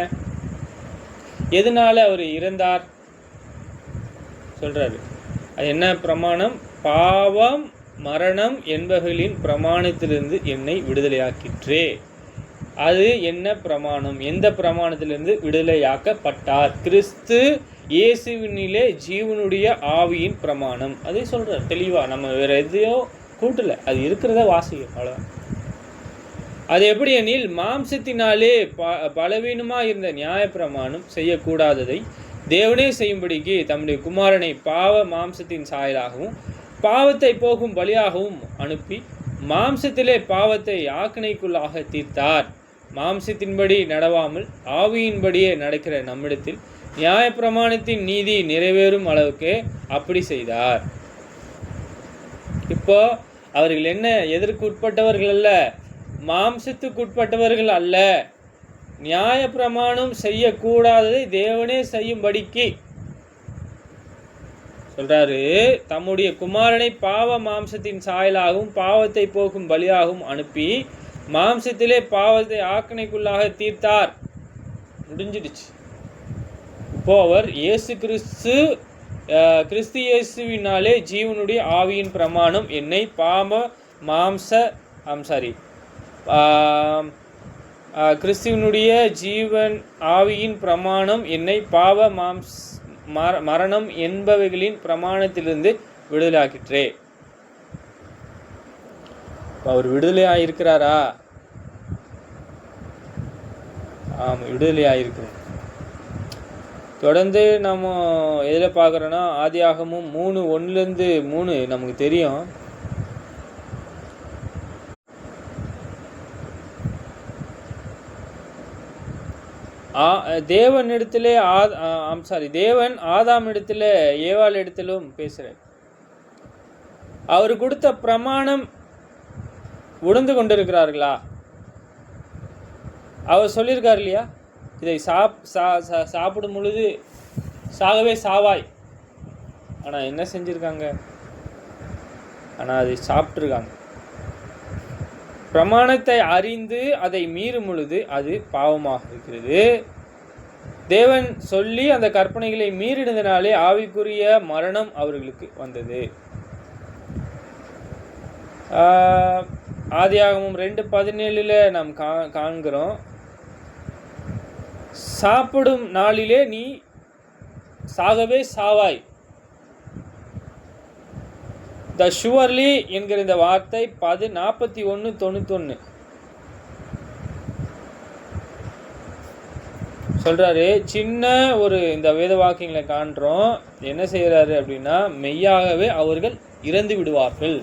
Speaker 2: எதனால அவர் இறந்தார் சொல்றாரு. அது என்ன பிரமாணம்? பாவம் மரணம் என்பவைகளின் பிரமாணத்திலிருந்து என்னை விடுதலையாக்கிற்றே. அது என்ன பிரமாணம்? எந்த பிரமாணத்திலிருந்து விடுதலையாக்கப்பட்டார்? கிறிஸ்து இயேசுவினிலே ஜீவனுடைய ஆவியின் பிரமாணம். அதை சொல்றார் தெளிவா. நம்ம வேற எதையோ கூட்டல, அது இருக்கிறத வாசிக்கும், அவ்வளவுதான். அது எப்படி எனில், மாம்சத்தினாலே பலவீனமா இருந்த நியாயப்பிரமாணம் செய்யக்கூடாததை தேவனே செய்யும்படிக்கு தம்முடைய குமாரனை பாவ மாம்சத்தின் சாயலாகவும் பாவத்தை போகும் பலியாகவும் அனுப்பி மாம்சத்திலே பாவத்தை ஆக்கினைக்குள்ளாக தீர்த்தார். மாம்சத்தின்படி நடவாமல் ஆவியின்படியே நடக்கிற நம்மிடத்தில் நியாயப்பிரமாணத்தின் நீதி நிறைவேறும் அளவுக்கு அப்படி செய்தார். இப்போ அவர்கள் என்ன எதற்கு உட்பட்டவர்கள் அல்ல? மாம்சத்துக்கு உட்பட்டவர்கள் அல்ல. நியாய பிரமாணம் செய்யக்கூடாததை தேவனே செய்யும்படிக்கு சொல்றாரு. தம்முடைய குமாரனை பாவ மாம்சத்தின் சாயலாகவும் பாவத்தை போக்கும் பலியாகவும் அனுப்பி மாம்சத்திலே பாவத்தை ஆக்கினைக்குள்ளாக தீர்த்தார். முடிஞ்சிடுச்சு. இப்போ அவர் கிறிஸ்து இயேசுவினாலே ஜீவனுடைய ஆவியின் பிரமாணம் என்னை கிறிஸ்துவனுடைய ஜீவன் ஆவியின் பிரமாணம் என்னை பாவ மரணம் என்பவைகளின் பிரமாணத்திலிருந்து விடுதலையாக்கிற்றே. அவர் விடுதலையாயிருக்கிறாரா? ஆமாம், விடுதலையாயிருக்கிறார். தொடர்ந்து நம்ம எதில் பார்க்குறோன்னா, ஆதியாகமும் 3:1-3 நமக்கு தெரியும். தேவன் ஆதாம் இடத்துல ஏவாள் இடத்திலும் பேசுறார். அவர் கொடுத்த பிரமாணம் உணர்ந்து கொண்டிருக்கிறார்களா? அவர் சொல்லியிருக்கார் இல்லையா, இதை சாப்பிடும் பொழுது சாகவே சாவாய். ஆனால் என்ன செஞ்சிருக்காங்க? ஆனால் அதை சாப்பிட்ருக்காங்க. பிரமாணத்தை அறிந்து அதை மீறும் பொழுது அது பாவமாக இருக்கிறது. தேவன் சொல்லி அந்த கற்பனைகளை மீறினதினாலே ஆவிக்குரிய மரணம் அவர்களுக்கு வந்தது. ஆதியாகமம் 2:17 நாம் காண்கிறோம், சாப்பிடும் நாளிலே நீ சாகவே சாவாய். த ஷுவர்லி என்கிற இந்த வார்த்தை 41:91 சொல்றாரு. சின்ன ஒரு இந்த வேத வாக்கியங்களை காண்றோம். என்ன செய்யறாரு அப்படின்னா, மெய்யாகவே அவர்கள் இறந்து விடுவார்கள்.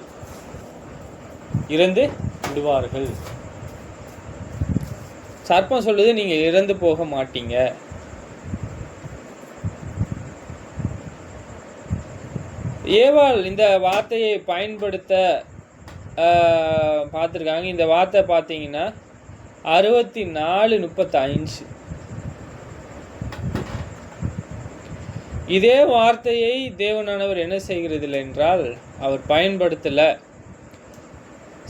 Speaker 2: சர்ப்பம் சொல்லுது, நீங்க இறந்து போக மாட்டீங்க. ஏவாள் இந்த வார்த்தையை பயன்படுத்த பார்த்துருக்காங்க. இந்த வார்த்தை பார்த்தீங்கன்னா 64:35. இதே வார்த்தையை தேவனானவர் என்ன செய்கிறதில்லை என்றால் அவர் பயன்படுத்தலை.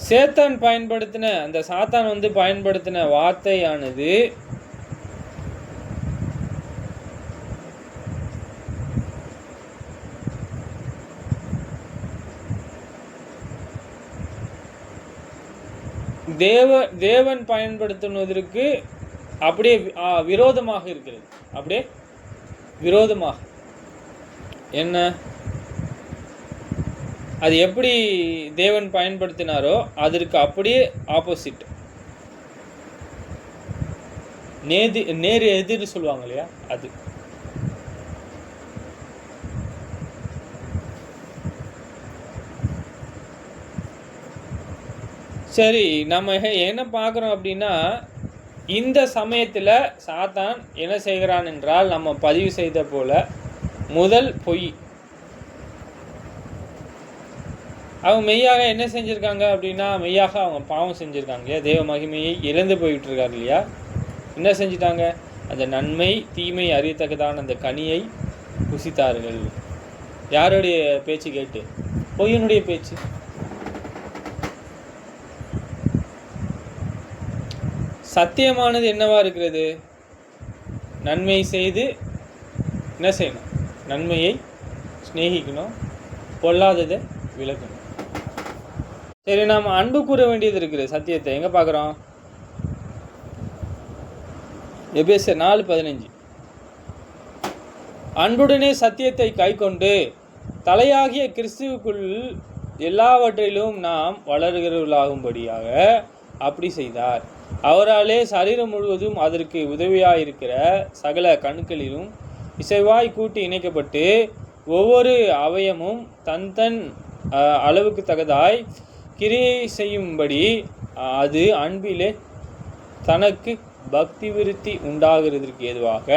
Speaker 2: சேத்தான் பயன்படுத்தின, அந்த சாத்தான் பயன்படுத்தின வார்த்தையானது தேவன் பயன்படுத்துவதற்கு அப்படியே விரோதமாக இருக்கிறது. அப்படியே விரோதமாக என்ன, அது எப்படி தேவன் பயன்படுத்தினாரோ அதற்கு அப்படியே ஆப்போசிட், நேர் எதிர் சொல்லுவாங்க இல்லையா, அது. சரி, நம்ம என்ன பார்க்குறோம் அப்படின்னா, இந்த சமயத்தில் சாத்தான் என்ன செய்கிறான் என்றால், நம்ம பதிவு செய்த போல முதல் பொய். அவங்க மெய்யாக என்ன செஞ்சுருக்காங்க அப்படின்னா, மெய்யாக அவங்க பாவம் செஞ்சுருக்காங்க இல்லையா, தேவ மகிமையை இழந்து போயிட்டு இருக்காரு இல்லையா. என்ன செஞ்சிட்டாங்க, அந்த நன்மை தீமை அறியத்தக்கதான அந்த கனியை புசித்தார்கள். யாருடைய பேச்சு கேட்டு? பொய்யனுடைய பேச்சு. சத்தியமானது என்னவா இருக்கிறது? நன்மை செய்து என்ன செய்யணும்? நன்மையை சிநேகிக்கணும், பொல்லாததை விலக்கணும். சரி, நாம் அன்பு கூற வேண்டியது இருக்குது. சத்தியத்தை எங்கே பார்க்குறோம்? எபேசியர் 4:15. அன்புடனே சத்தியத்தை கைக்கொண்டு தலையாகிய கிறிஸ்துவுக்குள் எல்லாவற்றிலும் நாம் வளர்கிறவர்களாகும்படியாக அப்படி செய்தார். அவராலே சரீரம் முழுவதும் அதற்கு உதவியாயிருக்கிற சகல கணுக்களிலும் இசைவாய் கூட்டி இணைக்கப்பட்டு ஒவ்வொரு அவயமும் தன் அளவுக்கு தக்கதாய் கிரியை செய்யும்படி அது அன்பிலே தனக்கு பக்தி விருத்தி உண்டாகிறதுக்கு ஏதுவாக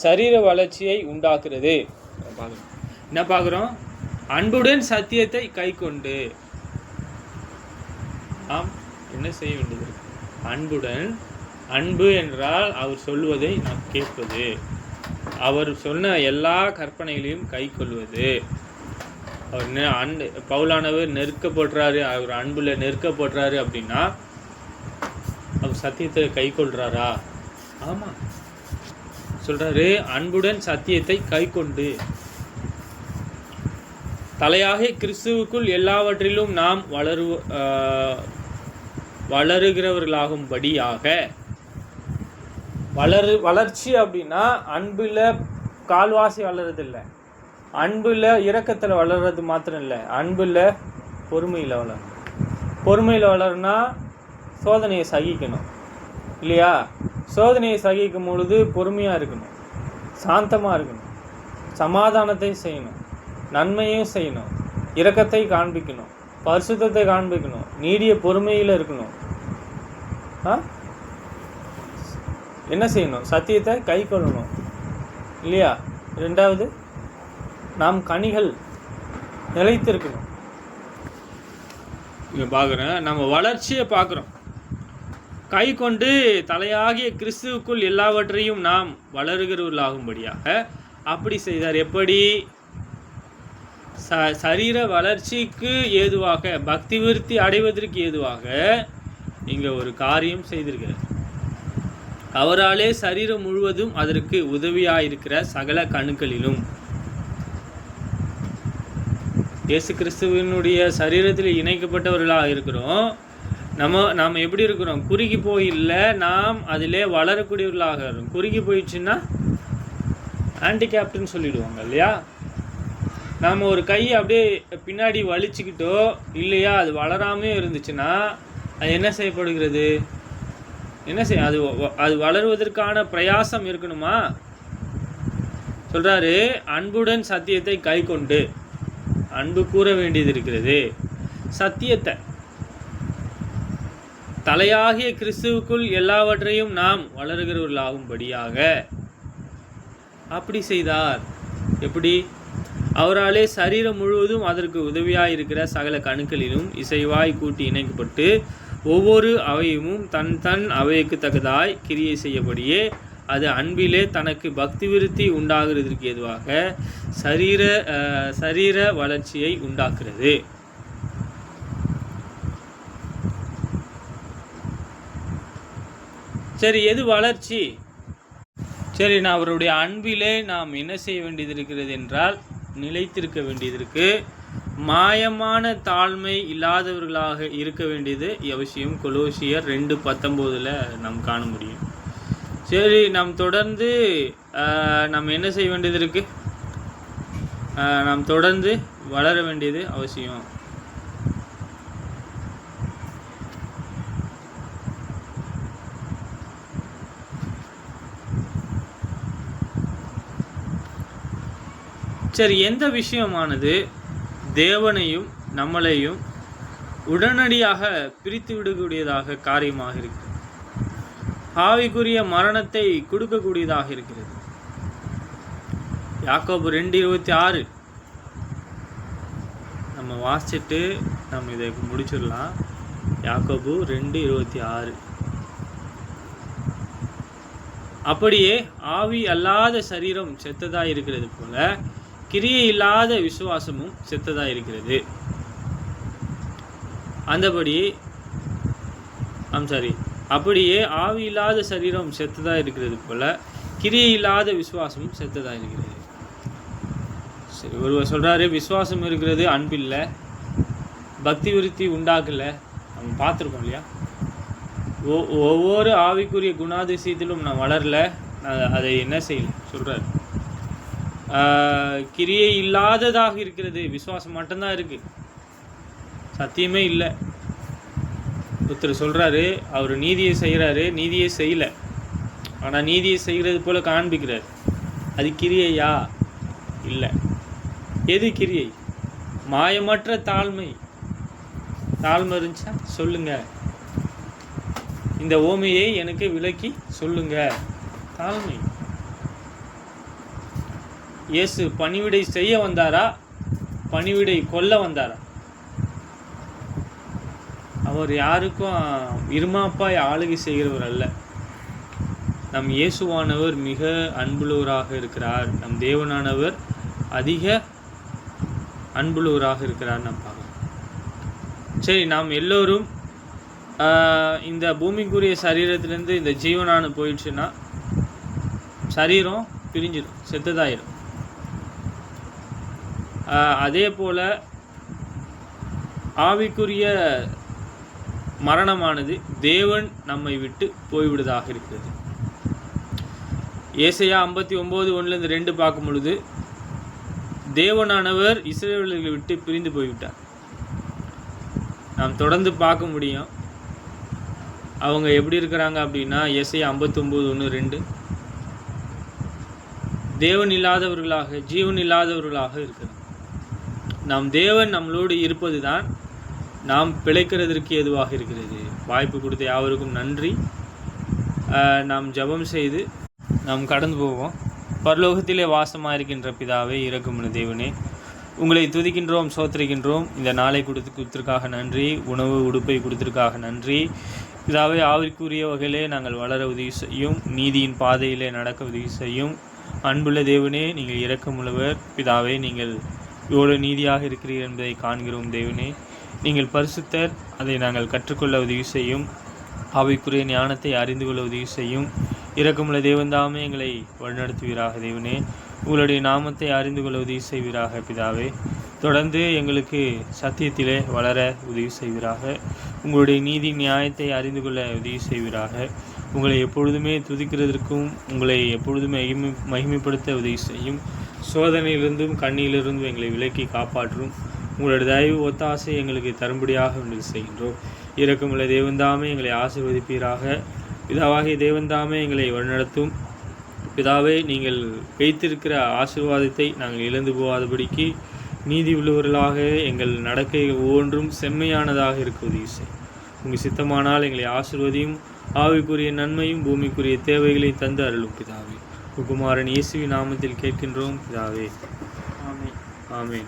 Speaker 2: சரீர வளர்ச்சியை உண்டாக்குறது. என்ன பார்க்குறோம்? அன்புடன் சத்தியத்தை கை கொண்டு நாம் என்ன செய்ய வேண்டியது? அன்புடன், அன்பு என்றால் அவர் சொல்வதை நாம் கேட்பது, அவர் சொன்ன எல்லா கற்பனைகளையும் கை கொள்வது. அவர் பவுலானவர் நெருக்கப்படுறாரு, அவர் அன்புல நெருக்கப்படுறாரு அப்படின்னா அவர் சத்தியத்தை கை கொள்றாரா? ஆமா, சொல்றாரு அன்புடன் சத்தியத்தை கை கொண்டு தலையாக கிறிஸ்துவுக்குள் எல்லாவற்றிலும் நாம் வளருகிறவர்களாகும்படியாக. வளர்ச்சி அப்படின்னா அன்புல கால்வாசி வளருதில்லை, அன்புல இரக்கத்தில் வளர்றது மாத்திரம் இல்லை, அன்புல பொறுமையில் வளரும். பொறுமையில் வளருனா சோதனையை சகிக்கணும் இல்லையா? சோதனையை சகிக்கும் பொழுது பொறுமையாக இருக்கணும், சாந்தமாக இருக்கணும், சமாதானத்தை செய்யணும், நன்மையும் செய்யணும், இரக்கத்தை காண்பிக்கணும், பரிசுத்தத்தை காண்பிக்கணும், நீடிய பொறுமையில் இருக்கணும். என்ன செய்யணும்? சத்தியத்தை கை கொள்ளணும் இல்லையா? ரெண்டாவது, நாம் கனிகள் நிலைத்திருக்கணும். இங்கே பார்க்குறேன், நம்ம வளர்ச்சியை பார்க்குறோம். கை கொண்டு தலையாகிய கிறிஸ்துவுக்குள் எல்லாவற்றையும் நாம் வளருகிறவர்களாகும்படியாக அப்படி செய்தார். எப்படி? சரீர வளர்ச்சிக்கு ஏதுவாக, பக்தி விருத்தி அடைவதற்கு ஏதுவாக இங்கே ஒரு காரியம் செய்திருக்கிறார். அவராலே சரீரம் முழுவதும் அதற்கு உதவியாயிருக்கிற சகல கணுக்களிலும். இயேசு கிறிஸ்துவினுடைய சரீரத்தில் இணைக்கப்பட்டவர்களாக இருக்கிறோம். நாம் எப்படி இருக்கிறோம்? குறுகி போயில்ல, நாம் அதிலே வளரக்கூடியவர்களாக இருக்கும். குறுகி போயிடுச்சுன்னா ஹேண்டிகேப்டுன்னு சொல்லிடுவாங்க இல்லையா? நாம் ஒரு கையை அப்படியே பின்னாடி வலிச்சுக்கிட்டோ இல்லையா, அது வளராமே இருந்துச்சுன்னா அது என்ன செய்யப்படுகிறது? என்ன செய்ய அது வளருவதற்கான பிரயாசம் இருக்கணுமா? சொல்கிறாரு, அன்புடன் சத்தியத்தை கை கொண்டு. அன்பு கூற வேண்டியது இருக்கிறது. சத்தியத்தை, தலையாகிய கிறிஸ்துவுக்குள் எல்லாவற்றையும் நாம் வளருகிறவர்களாகும்படியாக அப்படி செய்தார். எப்படி? அவராலே சரீரம் முழுவதும் அதற்கு உதவியாயிருக்கிற சகல கணுக்களிலும் இசைவாய் கூட்டி இணைக்கப்பட்டு ஒவ்வொரு அவயமும் தன் தன் அவைக்கு தக்கதாய் கிரியை செய்யபடியே அது அன்பிலே தனக்கு பக்தி விருத்தி உண்டாகிறதுக்கு ஏதுவாக சரீர வளர்ச்சியை உண்டாக்குறது. சரி, எது வளர்ச்சி? சரி, நான் அவருடைய அன்பிலே நாம் என்ன செய்ய வேண்டியது இருக்கிறது என்றால் நிலைத்திருக்க வேண்டியது இருக்கு. மாயமான தாழ்மை இல்லாதவர்களாக இருக்க வேண்டியது அவசியம். கொலோசியர் 2:19 நாம் காண முடியும். சரி, நாம் தொடர்ந்து நாம் என்ன செய்ய வேண்டியது இருக்கு? நாம் தொடர்ந்து வளர வேண்டியது அவசியம். சரி, எந்த விஷயமானது தேவனையும் நம்மளையும் உடனடியாக பிரித்து விடக்கூடியதாக காரியமாக இருக்கிறது, ஆவிக்குரிய மரணத்தை கொடுக்கக்கூடியதாக இருக்கிறது? யாக்கோபு 2:26 நம்ம வாசிச்சுட்டு நம்ம இதை முடிச்சிடலாம். யாக்கோபு 2:26. அப்படியே ஆவி அல்லாத சரீரம் செத்ததாக இருக்கிறது போல கிரியை இல்லாத விசுவாசமும் செத்ததாக இருக்கிறது. அப்படியே ஆவி இல்லாத சரீரம் செத்ததாக இருக்கிறது போல கிரியை இல்லாத விசுவாசமும் செத்ததாக இருக்கிறது. சரி, ஒருவர் சொல்கிறாரு, விசுவாசம் இருக்கிறது, அன்பில்லை, பக்தி விருத்தி உண்டாக்கலை. நம்ம பார்த்துருக்கோம் இல்லையா? ஒவ்வொரு ஆவிக்குரிய குணாதிசயத்திலும் நான் வளரல, அதை என்ன செய்யல சொல்கிறார். கிரியை இல்லாததாக இருக்கிறது, விசுவாசம் மட்டும்தான் இருக்கு, சத்தியமே இல்லை. ஒருத்தர் சொல்கிறாரு, அவர் நீதியை செய்கிறாரு, நீதியை செய்யலை, ஆனால் நீதியை செய்கிறது போல காண்பிக்கிறார். அது கிரியையா? இல்லை. எது கிரியை? மாயமற்ற தாழ்மை இருந்துச்சா சொல்லுங்க. இந்த ஓமையை எனக்கு விளக்கி சொல்லுங்க. தாழ்மை. இயேசு பணிவிடை செய்ய வந்தாரா, பணிவிடை கொல்ல வந்தாரா? அவர் யாருக்கும் இருமாப்பாய் ஆளுகை செய்கிறவர் அல்ல. நம் இயேசுவானவர் மிக அன்புள்ளவராக இருக்கிறார். நம் தேவனானவர் அதிக அன்புள்ளவராக இருக்கிறார். நாம் பார்க்கலாம். சரி, நாம் எல்லோரும் இந்த பூமிக்குரிய சரீரத்திலேருந்து இந்த ஜீவனானு போயிடுச்சுன்னா சரீரம் பிரிஞ்சிடும், செத்ததாயிடும். அதே போல் ஆவிக்குரிய மரணமானது தேவன் நம்மை விட்டு போய்விடுவதாக இருக்கிறது. ஏசாயா 59:1-2 பார்க்கும் பொழுது தேவனானவர் இஸ்ரவேலர்களை விட்டு பிரிந்து போய்விட்டார். நாம் தொடர்ந்து பார்க்க முடியும் அவங்க எப்படி இருக்கிறாங்க அப்படின்னா, ஏசாயா 59:1-2 தேவன் இல்லாதவர்களாக, ஜீவன் இல்லாதவர்களாக இருக்கிறார். நாம் தேவன் நம்மளோடு இருப்பது தான் நாம் பிழைக்கிறதற்கு ஏதுவாக இருக்கிறது. வாய்ப்பு கொடுத்த யாவருக்கும் நன்றி. நாம் ஜெபம் செய்து நாம் கடந்து போவோம். பரலோகத்திலே வாசமாக இருக்கின்ற பிதாவே, இரக்கமுள்ள தேவனே, உங்களை துதிக்கின்றோம், சோத்திரிக்கின்றோம். இந்த நாளை கொடுத்திருக்காக நன்றி. உணவு உடுப்பை கொடுத்திருக்காக நன்றி. பிதாவே, ஆவிக்குரிய வகையிலே நாங்கள் வளர உதவி செய்யும், நீதியின் பாதையிலே நடக்க உதவி செய்யும். அன்புள்ள தேவனே, நீங்கள் இரக்கமுள்ளவர். பிதாவே, நீங்கள் எவ்வளோ நீதியாக இருக்கிறீர்கள் என்பதை காண்கிறோம். தேவனே, நீங்கள் பரிசுத்தர், அதை நாங்கள் கற்றுக்கொள்ள உதவி செய்யும். ஆவிக்குரிய ஞானத்தை அறிந்து கொள்ள உதவி செய்யும். இரக்கமுள்ள தேவன் தாமே எங்களை வழிநடத்துவீராக. தேவனே, உங்களுடைய நாமத்தை அறிந்து கொள்ள உதவி செய்வீராக பிதாவே. தொடர்ந்து எங்களுக்கு சத்தியத்திலே வளர உதவி செய்வீராக. உங்களுடைய நீதி நியாயத்தை அறிந்து கொள்ள உதவி செய்வீராக. உங்களை எப்பொழுதுமே துதிக்கிறதற்கும் உங்களை எப்பொழுதுமே மகிமைப்படுத்த உதவி செய்யும். சோதனையிலிருந்தும் கண்ணியிலிருந்தும் எங்களை விலக்கி காப்பாற்றும். உங்களுடைய தயவு ஒத்தாசை எங்களுக்கு தரும்படியாக ஒன்று செய்கின்றோம். இரக்கமுள்ள தேவன்தாமே எங்களை ஆசீர்வதிப்பீராக. பிதாவாகிய தேவன்தாமே எங்களை வழிநடத்தும். பிதாவே, நீங்கள் வைத்திருக்கிற ஆசீர்வாதத்தை நாங்கள் இழந்து போகாதபடிக்கு நீதி உள்ளவர்களாக எங்கள் நடக்கை ஒவ்வொன்றும் செம்மையானதாக இருக்க உதவி செய்யும். உங்கள் சித்தமானால் எங்களை ஆசீர்வதியும். ஆவிக்குரிய நன்மையும் பூமிக்குரிய தேவைகளை தந்து அருளும் பிதாவே. குமாரன் இயேசுவின் நாமத்தில் கேட்கின்றோம் பிதாவே. ஆமென். ஆமென்.